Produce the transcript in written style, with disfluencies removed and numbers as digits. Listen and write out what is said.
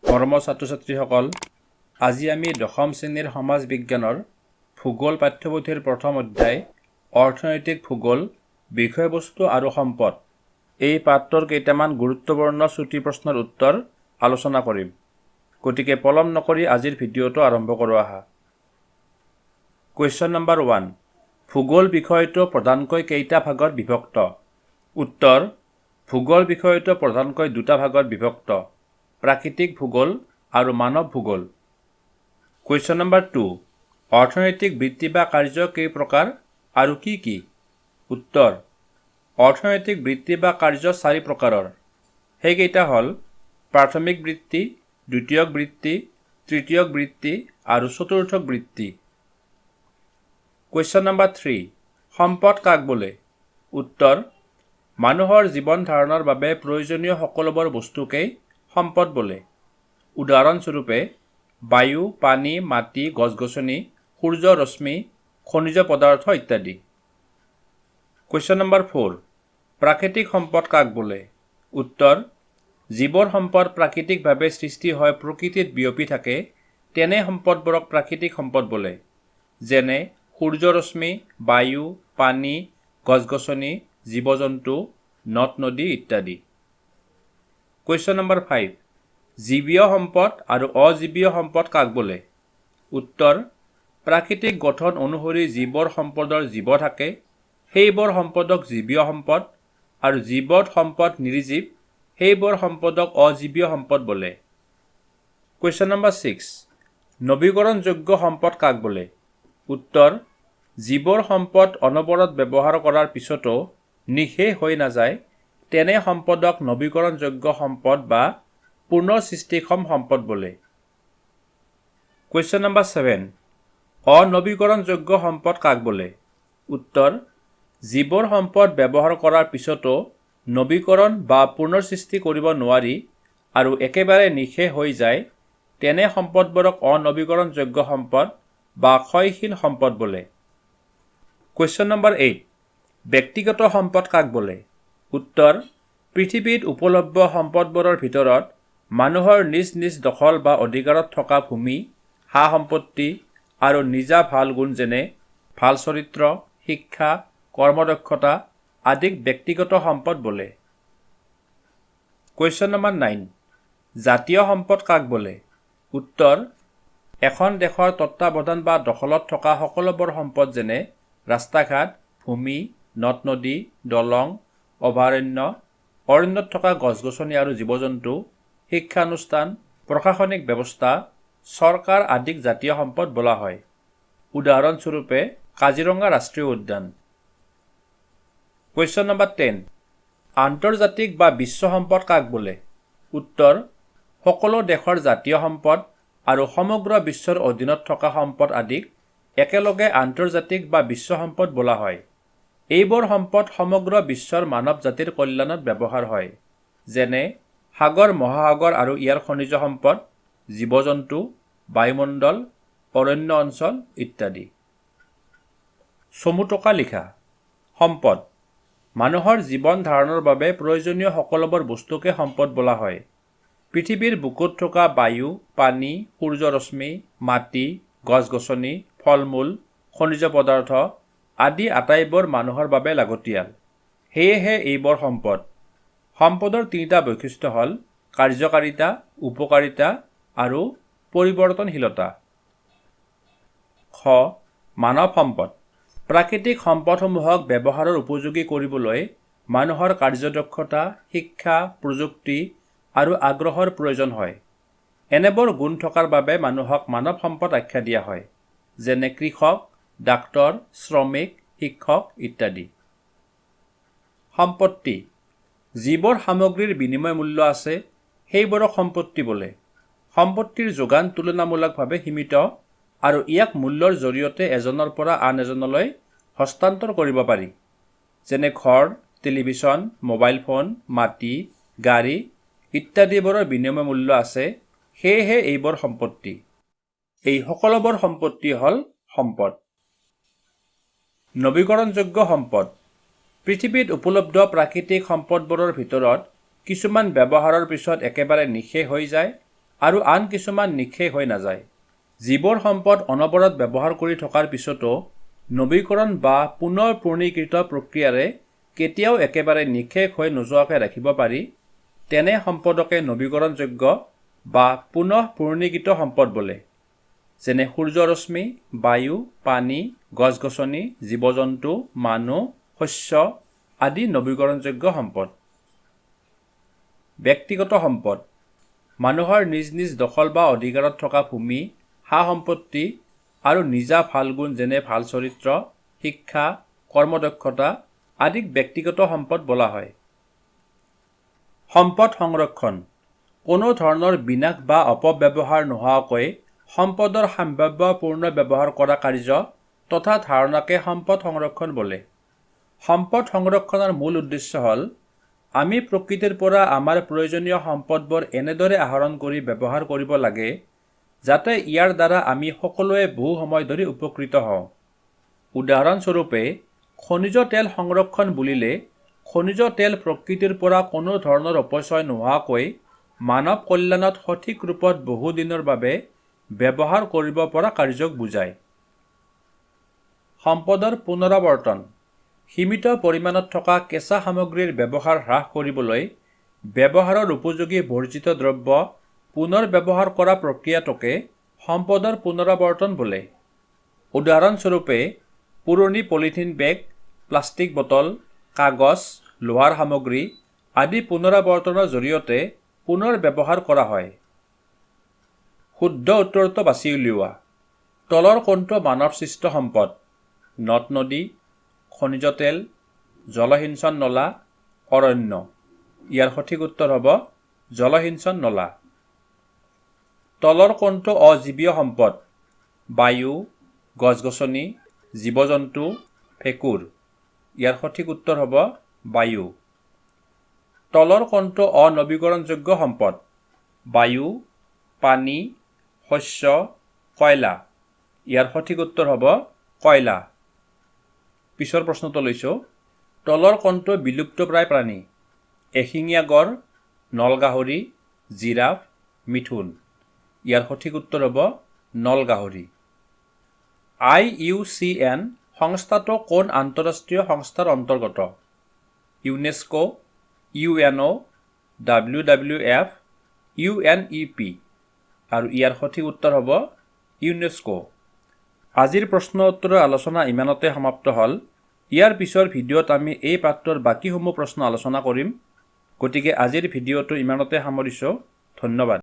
মৰমৰ ছাত্ৰ-ছাত্ৰীসকল, আজি আমি দশম শ্ৰেণীৰ সমাজ বিজ্ঞানৰ ভূগোল পাঠ্যপুথিৰ প্ৰথম অধ্যায় অৰ্থনৈতিক ভূগোল বিষয়বস্তু আৰু সম্পদ এই পাঠটোৰ কেইটামান গুৰুত্বপূৰ্ণ চুটি প্ৰশ্নৰ উত্তৰ আলোচনা কৰিম। গতিকে পলম নকৰি আজিৰ ভিডিঅ'টো আৰম্ভ কৰোঁ আহা। কুৱেশ্যন নম্বৰ 1, ভূগোল বিষয়টো প্ৰধানকৈ কেইটা ভাগত বিভক্ত? উত্তৰ: ভূগোল বিষয়টো প্ৰধানকৈ দুটা ভাগত বিভক্ত, প্ৰাকৃতিক ভূগোল আৰু মানৱ ভূগোল। কুৱেশ্যন নম্বৰ 2, অৰ্থনৈতিক বৃত্তি বা কাৰ্য কেই প্ৰকাৰ আৰু কি কি? উত্তৰ: অৰ্থনৈতিক বৃত্তি বা কাৰ্য 4 প্ৰকাৰৰ। সেইকেইটা হ'ল প্ৰাথমিক বৃত্তি, দ্বিতীয়ক বৃত্তি, তৃতীয়ক বৃত্তি আৰু চতুৰ্থক বৃত্তি। কুৱেশ্যন নম্বৰ 3, সম্পদ কাক বোলে? উত্তৰ: মানুহৰ জীৱন ধাৰণৰ বাবে প্ৰয়োজনীয় সকলোবোৰ বস্তুকেই সম্পদ বোলে। উদাহৰণস্বৰূপে বায়ু, পানী, মাটি, গছ-গছনি, সূৰ্য ৰশ্মি, খনিজ পদাৰ্থ ইত্যাদি। কুৱেশ্যন নম্বৰ 4, প্ৰাকৃতিক সম্পদ কাক বোলে? উত্তৰ: যিবোৰ সম্পদ প্ৰাকৃতিকভাৱে সৃষ্টি হৈ প্ৰকৃতিত বিয়পি থাকে তেনে সম্পদবোৰক প্ৰাকৃতিক সম্পদ বোলে, যেনে সূৰ্য ৰশ্মি, বায়ু, পানী, গছ-গছনি, জীৱ-জন্তু, নদ-নদী ইত্যাদি। কুৱেশ্যন নম্বৰ 5, জীৱীয় সম্পদ আৰু অজীৱীয় সম্পদ কাক বোলে? উত্তৰ: প্ৰাকৃতিক গঠন অনুসৰি যিবোৰ সম্পদৰ জীৱ থাকে সেইবোৰ সম্পদক জীৱীয় সম্পদ আৰু যিবোৰ সম্পদ নিৰ্জীৱ সেইবোৰ সম্পদক অজীৱীয় সম্পদ বোলে। কুৱেশ্যন নম্বৰ 6, নৱীকৰণযোগ্য সম্পদ কাক বোলে? উত্তৰ: যিবোৰ সম্পদ অনবৰত ব্যৱহাৰ কৰাৰ পিছতো নিঃশেষ হৈ নাযায় তেনে সম্পদক নৱীকৰণযোগ্য সম্পদ বা পুনৰ সৃষ্টিক্ষম সম্পদ বোলে। কুৱেশ্যন নম্বৰ 7, অনৱীকৰণযোগ্য সম্পদ কাক বোলে? উত্তৰ: যিবোৰ সম্পদ ব্যৱহাৰ কৰাৰ পিছতো নৱীকৰণ বা পুনৰ সৃষ্টি কৰিব নোৱাৰি আৰু একেবাৰে নিঃশেষ হৈ যায় তেনে সম্পদবোৰক অনৱীকৰণযোগ্য সম্পদ বা ক্ষয়শীল সম্পদ বোলে। কুৱেশ্যন নম্বৰ 8, ব্যক্তিগত সম্পদ কাক বোলে? উত্তৰ: পৃথিৱীত উপলব্ধ সম্পদবোৰৰ ভিতৰত মানুহৰ নিজ নিজ দখল বা অধিকাৰত থকা ভূমি, সা-সম্পত্তি আৰু নিজা ভাল গুণ যেনে ভাল চৰিত্ৰ, শিক্ষা, কৰ্মদক্ষতা আদিক ব্যক্তিগত সম্পদ বোলে। কুৱেশ্যন নম্বৰ 9, জাতীয় সম্পদ কাক বোলে? উত্তৰ: এখন দেশৰ তত্ত্বাৱধান বা দখলত থকা সকলোবোৰ সম্পদ যেনে ৰাস্তা-ঘাট, ভূমি, নদ-নদী, দলং, অভয়াৰণ্য, অৰণ্যত থকা গছ-গছনি আৰু জীৱ-জন্তু, শিক্ষানুষ্ঠান, প্ৰশাসনিক ব্যৱস্থা, চৰকাৰ আদিক জাতীয় সম্পদ বোলা হয়। উদাহৰণস্বৰূপে কাজিৰঙা ৰাষ্ট্ৰীয় উদ্যান। কুৱেশ্যন নম্বৰ 10, আন্তৰ্জাতিক বা বিশ্ব সম্পদ কাক বোলে? উত্তৰ: সকলো দেশৰ জাতীয় সম্পদ আৰু সমগ্ৰ বিশ্বৰ অধীনত থকা সম্পদ আদিক একেলগে আন্তৰ্জাতিক বা বিশ্ব সম্পদ বোলা হয়। এইবোৰ সম্পদ সমগ্ৰ বিশ্বৰ মানৱ জাতিৰ কল্যাণত ব্যৱহাৰ হয়, যেনে সাগৰ, মহাসাগৰ আৰু ইয়াৰ খনিজ সম্পদ, জীৱ-জন্তু, বায়ুমণ্ডল, অৰণ্য অঞ্চল ইত্যাদি। চমু টকা লিখা। সম্পদ: মানুহৰ জীৱন ধাৰণৰ বাবে প্ৰয়োজনীয় সকলোবোৰ বস্তুকে সম্পদ বোলা হয়। পৃথিৱীৰ বুকুত থকা বায়ু, পানী, সূৰ্য ৰশ্মি, মাটি, গছ-গছনি, ফল-মূল, খনিজ পদাৰ্থ আদি আটাইবোৰ মানুহৰ বাবে লাগতিয়াল। সেয়েহে এইবোৰ সম্পদ। সম্পদৰ 3টা বৈশিষ্ট্য হ'ল কাৰ্যকাৰিতা, উপকাৰিতা আৰু পৰিৱৰ্তনশীলতা। খ. মানৱ সম্পদ: প্ৰাকৃতিক সম্পদসমূহক ব্যৱহাৰৰ উপযোগী কৰিবলৈ মানুহৰ কাৰ্যদক্ষতা, শিক্ষা, প্ৰযুক্তি আৰু আগ্ৰহৰ প্ৰয়োজন হয়। এনেবোৰ গুণ থকাৰ বাবে মানুহক মানৱ সম্পদ আখ্যা দিয়া হয়, যেনে কৃষক, ডাক্তৰ, শ্ৰমিক, শিক্ষক ইত্যাদি। সম্পত্তি: যিবোৰ সামগ্ৰীৰ বিনিময় মূল্য আছে সেইবোৰক সম্পত্তি বোলে। সম্পত্তিৰ যোগান তুলনামূলকভাৱে সীমিত আৰু ইয়াক মূল্যৰ জৰিয়তে এজনৰ পৰা আন এজনলৈ হস্তান্তৰ কৰিব পাৰি, যেনে ঘৰ, টেলিভিছন, মোবাইল ফোন, মাটি, গাড়ী ইত্যাদিবোৰৰ বিনিময় মূল্য আছে, সেয়েহে এইবোৰ সম্পত্তি। এই সকলোবোৰ সম্পত্তি হ'ল সম্পদ। নৱীকৰণযোগ্য সম্পদ: পৃথিৱীত উপলব্ধ প্ৰাকৃতিক সম্পদবোৰৰ ভিতৰত কিছুমান ব্যৱহাৰৰ পিছত একেবাৰে নিঃশেষ হৈ যায় আৰু আন কিছুমান নিঃশেষ হৈ নাযায়। যিবোৰ সম্পদ অনবৰত ব্যৱহাৰ কৰি থকাৰ পিছতো নৱীকৰণ বা পুনৰ পূৰ্ণীকৃত প্ৰক্ৰিয়াৰে কেতিয়াও একেবাৰে নিঃশেষ হৈ নোযোৱাকৈ ৰাখিব পাৰি, তেনে সম্পদকে নৱীকৰণযোগ্য বা পুনঃ পূৰ্ণীকৃত সম্পদ বোলে। যেনে সূৰ্যৰশ্মি, বায়ু, পানী, গছ-গছনি, জীৱ-জন্তু, মানুহ, শস্য আদি নৱীকৰণযোগ্য সম্পদ। ব্যক্তিগত সম্পদ মানুহৰ নিজ নিজ দখল বা অধিকাৰত থকা ভূমি, সা-সম্পত্তি আৰু নিজা ভাল গুণ যেনে ভাল চৰিত্ৰ, শিক্ষা, কৰ্মদক্ষতা আদিক ব্যক্তিগত সম্পদ বোলা হয়। সম্পদ সংৰক্ষণ কোনো ধৰণৰ বিনাশ বা অপব্যৱহাৰ নোহোৱাকৈ সম্পদৰ সম্ভাৱ্যপূৰ্ণ ব্যৱহাৰ কৰা কাৰ্য তথা ধাৰণাকে সম্পদ সংৰক্ষণ বোলে। সম্পদ সংৰক্ষণৰ মূল উদ্দেশ্য হ'ল আমি প্ৰকৃতিৰ পৰা আমাৰ প্ৰয়োজনীয় সম্পদবোৰ এনেদৰে আহৰণ কৰি ব্যৱহাৰ কৰিব লাগে যাতে ইয়াৰ দ্বাৰা আমি সকলোৱে বহু সময় ধৰি উপকৃত হওঁ। উদাহৰণস্বৰূপে খনিজ তেল সংৰক্ষণ বুলিলে খনিজ তেল প্ৰকৃতিৰ পৰা কোনো ধৰণৰ অপচয় নোহোৱাকৈ মানৱ কল্যাণত সঠিক ৰূপত বহুদিনৰ বাবে ব্যৱহাৰ কৰিব পৰা কাৰ্যক বুজায়। সম্পদৰ পুনৰাৱৰ্তন সীমিত পৰিমাণত থকা কেঁচা সামগ্ৰীৰ ব্যৱহাৰ হ্ৰাস কৰিবলৈ ব্যৱহাৰৰ উপযোগী বৰ্জিত দ্ৰব্য পুনৰ ব্যৱহাৰ কৰা প্ৰক্ৰিয়াটোকে সম্পদৰ পুনৰাৱৰ্তন বোলে। উদাহৰণস্বৰূপে পুৰণি পলিথিন বেগ, প্লাষ্টিক বটল, কাগজ, লোহাৰ সামগ্ৰী আদি পুনৰাৱৰ্তনৰ জৰিয়তে পুনৰ ব্যৱহাৰ কৰা হয়। শুদ্ধ উত্তৰটো বাছি উলিওৱা। তলৰ কোনটো মানৱসৃষ্ট সম্পদ? নদ-নদী, খনিজ তেল, জলসিঞ্চন নলা, অৰণ্য। ইয়াৰ সঠিক উত্তৰ হ'ব জলসিঞ্চন নলা। তলৰ কোনটো অজীৱীয় সম্পদ? বায়ু, গছ-গছনি, জীৱ-জন্তু, ভেঁকুৰ। ইয়াৰ সঠিক উত্তৰ হ'ব বায়ু। তলৰ কোনটো অনৱীকৰণযোগ্য সম্পদ? বায়ু, পানী, শস্য, কয়লা। ইয়াৰ সঠিক উত্তৰ হ'ব কয়লা। পিছৰ প্ৰশ্নটো লৈছোঁ। তলৰ কোনটো বিলুপ্তপ্ৰায় প্ৰাণী? এশিঙীয়া গড়, নলগাহৰি, জিৰাফ, মিথুন। ইয়াৰ সঠিক উত্তৰ হ'ব নলগাহৰি। IUCN সংস্থাটো কোন আন্তঃৰাষ্ট্ৰীয় সংস্থাৰ অন্তৰ্গত? UNESCO, UNO, WWF, UNEP। আৰু ইয়াৰ সঠিক উত্তৰ হ'ব ইউনেস্কো। আজিৰ প্ৰশ্ন উত্তৰৰ আলোচনা ইমানতে সমাপ্ত হ'ল। ইয়াৰ পিছৰ ভিডিঅ'ত আমি এই পাঠটোৰ বাকীসমূহ প্ৰশ্ন আলোচনা কৰিম। গতিকে আজিৰ ভিডিঅ'টো ইমানতে সামৰিছোঁ। ধন্যবাদ।